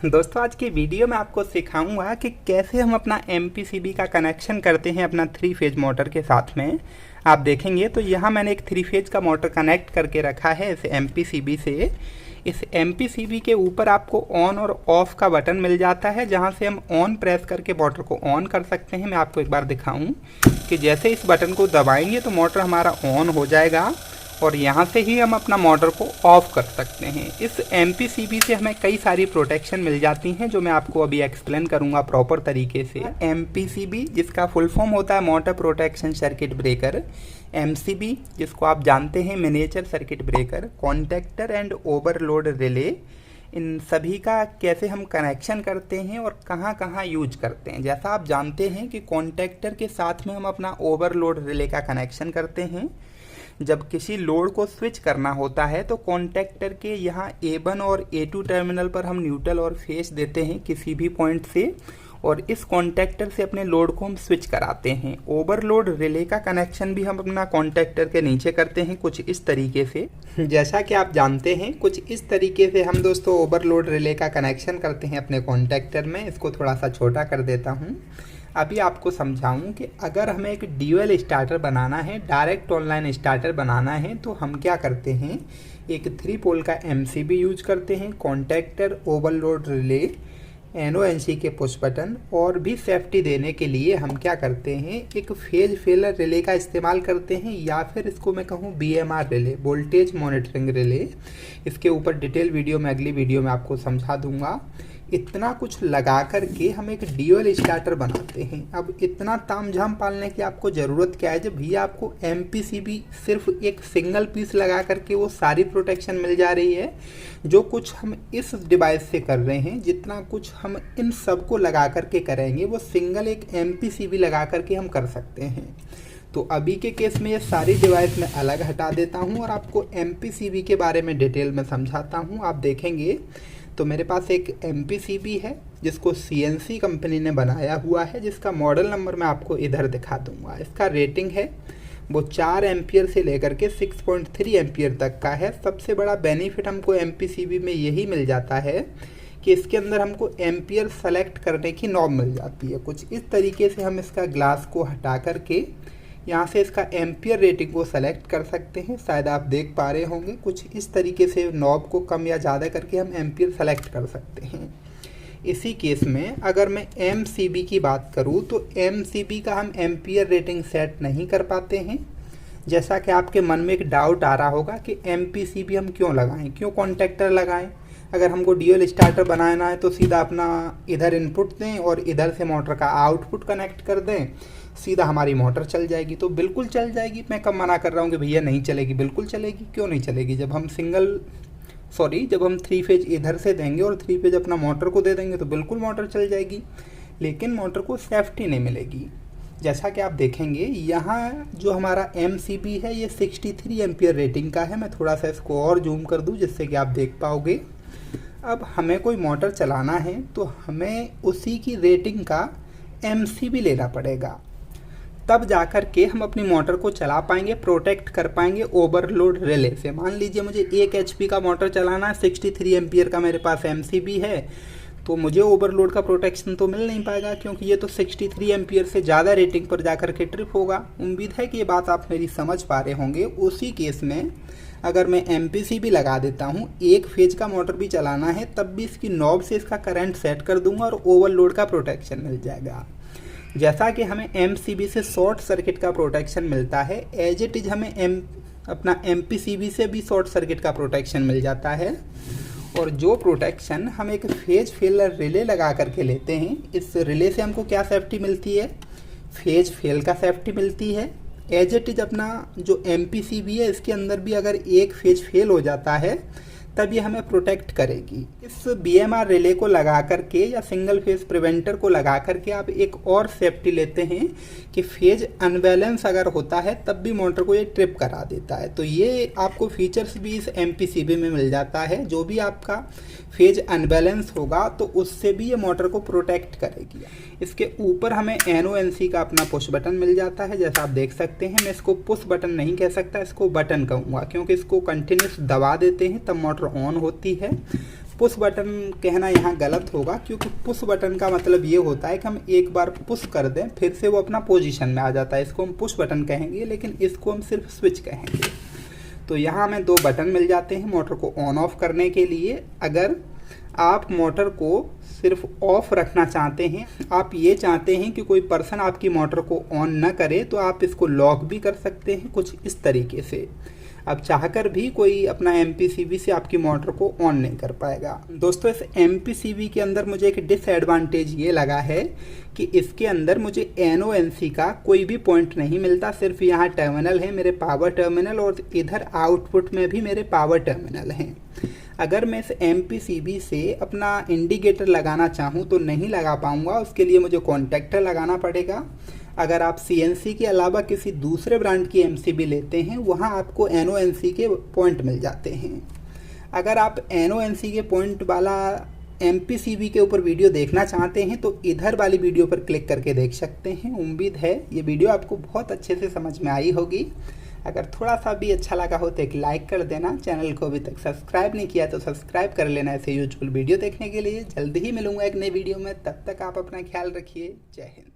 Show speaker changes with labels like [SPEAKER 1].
[SPEAKER 1] दोस्तों आज की वीडियो में आपको सिखाऊंगा कि कैसे हम अपना MPCB का कनेक्शन करते हैं अपना 3 फेज मोटर के साथ में। आप देखेंगे तो यहाँ मैंने एक 3 फेज का मोटर कनेक्ट करके रखा है इस MPCB से। इस MPCB के ऊपर आपको ऑन और ऑफ का बटन मिल जाता है, जहाँ से हम ऑन प्रेस करके मोटर को ऑन कर सकते हैं। मैं आपको एक बार दिखाऊं कि जैसे इस बटन को दबाएंगे तो मोटर हमारा ऑन हो जाएगा और यहाँ से ही हम अपना मोटर को ऑफ कर सकते हैं। इस MPCB से हमें कई सारी प्रोटेक्शन मिल जाती हैं, जो मैं आपको अभी एक्सप्लेन करूँगा प्रॉपर तरीके से। MPCB जिसका फुल फॉर्म होता है motor protection circuit breaker, MCB जिसको आप जानते हैं miniature circuit breaker, contactor and overload relay, इन सभी का कैसे हम कनेक्शन करते हैं और कहाँ कहाँ यूज करते हैं। जैसा आप जानते हैं कि कॉन्टैक्टर के साथ में हम अपना ओवरलोड रिले का कनेक्शन करते हैं। जब किसी लोड को स्विच करना होता है तो कॉन्टैक्टर के यहाँ A1 और A2 टर्मिनल पर हम न्यूट्रल और फेस देते हैं किसी भी पॉइंट से, और इस कॉन्टैक्टर से अपने लोड को हम स्विच कराते हैं। ओवरलोड रिले का कनेक्शन भी हम अपना कॉन्टैक्टर के नीचे करते हैं कुछ इस तरीके से। जैसा कि आप जानते हैं कुछ इस तरीके से हम दोस्तों ओवरलोड रिले का कनेक्शन करते हैं अपने कॉन्टैक्टर में। इसको थोड़ा सा छोटा कर देता हूँ। अभी आपको समझाऊं कि अगर हमें एक ड्यूअल स्टार्टर बनाना है, डायरेक्ट ऑनलाइन स्टार्टर बनाना है, तो हम क्या करते हैं, एक 3 पोल का MCB यूज करते हैं, कॉन्टैक्टर, ओवरलोड रिले, NONC के पुश बटन, और भी सेफ्टी देने के लिए हम क्या करते हैं, एक फेज फेलर रिले का इस्तेमाल करते हैं, या फिर इसको मैं कहूँ BMR relay, voltage monitoring relay. इसके ऊपर डिटेल वीडियो में अगली वीडियो में आपको समझा दूंगा। इतना कुछ लगा करके हम एक ड्यूअल स्टार्टर बनाते हैं। अब इतना तामझाम पालने की आपको ज़रूरत क्या है, जब भैया आपको MPCB सिर्फ एक सिंगल पीस लगा करके वो सारी प्रोटेक्शन मिल जा रही है। जो कुछ हम इस डिवाइस से कर रहे हैं, जितना कुछ हम इन सब को लगा करके करेंगे, वो सिंगल एक MPCB लगा करके हम कर सकते हैं। तो अभी के केस में ये सारी डिवाइस मैं अलग हटा देता हूँ और आपको MPCB के बारे में डिटेल में समझाता हूँ। आप देखेंगे तो मेरे पास एक MPCB है जिसको CNC कंपनी ने बनाया हुआ है, जिसका मॉडल नंबर मैं आपको इधर दिखा दूंगा। इसका रेटिंग है वो 4 एम्पियर से लेकर के 6.3 एम्पियर तक का है। सबसे बड़ा बेनिफिट हमको MPCB में यही मिल जाता है कि इसके अंदर हमको एम्पियर सेलेक्ट करने की नॉब मिल जाती है। कुछ इस तरीके से हम इसका ग्लास को हटा करके यहाँ से इसका एम्पियर रेटिंग को सेलेक्ट कर सकते हैं। शायद आप देख पा रहे होंगे, कुछ इस तरीके से नॉब को कम या ज़्यादा करके हम एम्पियर सेलेक्ट कर सकते हैं। इसी केस में अगर मैं MCB की बात करूँ तो MCB का हम एम्पियर रेटिंग सेट नहीं कर पाते हैं। जैसा कि आपके मन में एक डाउट आ रहा होगा कि MPCB हम क्यों लगाएं, क्यों कॉन्टैक्टर लगाएं। अगर हमको ड्यूअल स्टार्टर बनाना है तो सीधा अपना इधर इनपुट दें और इधर से मोटर का आउटपुट कनेक्ट कर दें, सीधा हमारी मोटर चल जाएगी। तो बिल्कुल चल जाएगी। मैं कब मना कर रहा हूँ कि भैया नहीं चलेगी, बिल्कुल चलेगी। क्यों नहीं चलेगी, जब हम जब हम 3 फेज इधर से देंगे और 3 फेज अपना मोटर को दे देंगे तो बिल्कुल मोटर चल जाएगी, लेकिन मोटर को सेफ्टी नहीं मिलेगी। जैसा कि आप देखेंगे यहाँ जो हमारा MCB है ये 63 एम्पियर रेटिंग का है। मैं थोड़ा सा इसको और जूम कर दूँ जिससे कि आप देख पाओगे। अब हमें कोई मोटर चलाना है तो हमें उसी की रेटिंग का MCB लेना पड़ेगा, तब जाकर के हम अपनी मोटर को चला पाएंगे, प्रोटेक्ट कर पाएंगे ओवरलोड रिले से। मान लीजिए मुझे 1 HP का मोटर चलाना है, 63 एम्पियर का मेरे पास MCB है, तो मुझे ओवरलोड का प्रोटेक्शन तो मिल नहीं पाएगा, क्योंकि ये तो 63 एम्पियर से ज़्यादा रेटिंग पर जाकर के ट्रिप होगा। उम्मीद है कि ये बात आप मेरी समझ पा रहे होंगे। उसी केस में अगर मैं MPCB लगा देता हूँ, 1 फेज का मोटर भी चलाना है, तब भी इसकी नॉब से इसका करंट सेट कर दूंगा और ओवरलोड का प्रोटेक्शन मिल जाएगा। जैसा कि हमें MCB से शॉर्ट सर्किट का प्रोटेक्शन मिलता है, एज इट इज हमें अपना MPCB से भी शॉर्ट सर्किट का प्रोटेक्शन मिल जाता है। और जो प्रोटेक्शन हम एक फेज फेलर रिले लगा करके लेते हैं, इस रिले से हमको क्या सेफ्टी मिलती है, फेज फेल का सेफ्टी मिलती है। एज इट इज अपना जो MPCB है इसके अंदर भी अगर एक फेज फेल हो जाता है तब ये हमें प्रोटेक्ट करेगी। इस BMR रिले को लगा करके या सिंगल फेज प्रिवेंटर को लगा करके आप एक और सेफ्टी लेते हैं कि फेज अनबैलेंस अगर होता है तब भी मोटर को ये ट्रिप करा देता है। तो ये आपको फीचर्स भी इस MPCB में मिल जाता है। जो भी आपका फेज अनबैलेंस होगा तो उससे भी ये मोटर को प्रोटेक्ट करेगी। इसके ऊपर हमें NONC का अपना पुश बटन मिल जाता है। जैसा आप देख सकते हैं, मैं इसको पुश बटन नहीं कह सकता, इसको बटन कहूँगा, क्योंकि इसको कंटिन्यूस दबा देते हैं तब मोटर ऑन होती है। पुश बटन कहना यहाँ गलत होगा, क्योंकि पुश बटन का मतलब ये होता है कि हम एक बार पुश कर दें फिर से वो अपना पोजीशन में आ जाता है, इसको हम पुश बटन कहेंगे, लेकिन इसको हम सिर्फ स्विच कहेंगे। तो यहाँ हमें 2 बटन मिल जाते हैं मोटर को ऑन ऑफ करने के लिए। अगर आप मोटर को सिर्फ ऑफ रखना चाहते हैं, आप ये चाहते हैं कि कोई पर्सन आपकी मोटर को ऑन ना करे, तो आप इसको लॉक भी कर सकते हैं कुछ इस तरीके से। अब चाहकर भी कोई अपना MPCB से आपकी मोटर को ऑन नहीं कर पाएगा। दोस्तों, इस MPCB के अंदर मुझे एक डिसएडवांटेज ये लगा है कि इसके अंदर मुझे NONC का कोई भी पॉइंट नहीं मिलता। सिर्फ यहाँ टर्मिनल है मेरे पावर टर्मिनल, और इधर आउटपुट में भी मेरे पावर टर्मिनल हैं। अगर मैं इस MPCB से अपना इंडिकेटर लगाना चाहूँ तो नहीं लगा पाऊँगा, उसके लिए मुझे कॉन्टैक्टर लगाना पड़ेगा। अगर आप CNC के अलावा किसी दूसरे ब्रांड की MCB लेते हैं, वहाँ आपको NONC के पॉइंट मिल जाते हैं। अगर आप NONC के पॉइंट वाला MPCB के ऊपर वीडियो देखना चाहते हैं तो इधर वाली वीडियो पर क्लिक करके देख सकते हैं। उम्मीद है ये वीडियो आपको बहुत अच्छे से समझ में आई होगी। अगर थोड़ा सा भी अच्छा लगा हो तो एक लाइक कर देना। चैनल को अभी तक सब्सक्राइब नहीं किया तो सब्सक्राइब कर लेना ऐसे यूजफुल वीडियो देखने के लिए। जल्दी ही मिलूंगा एक नई वीडियो में, तब तक आप अपना ख्याल रखिए। जय हिंद।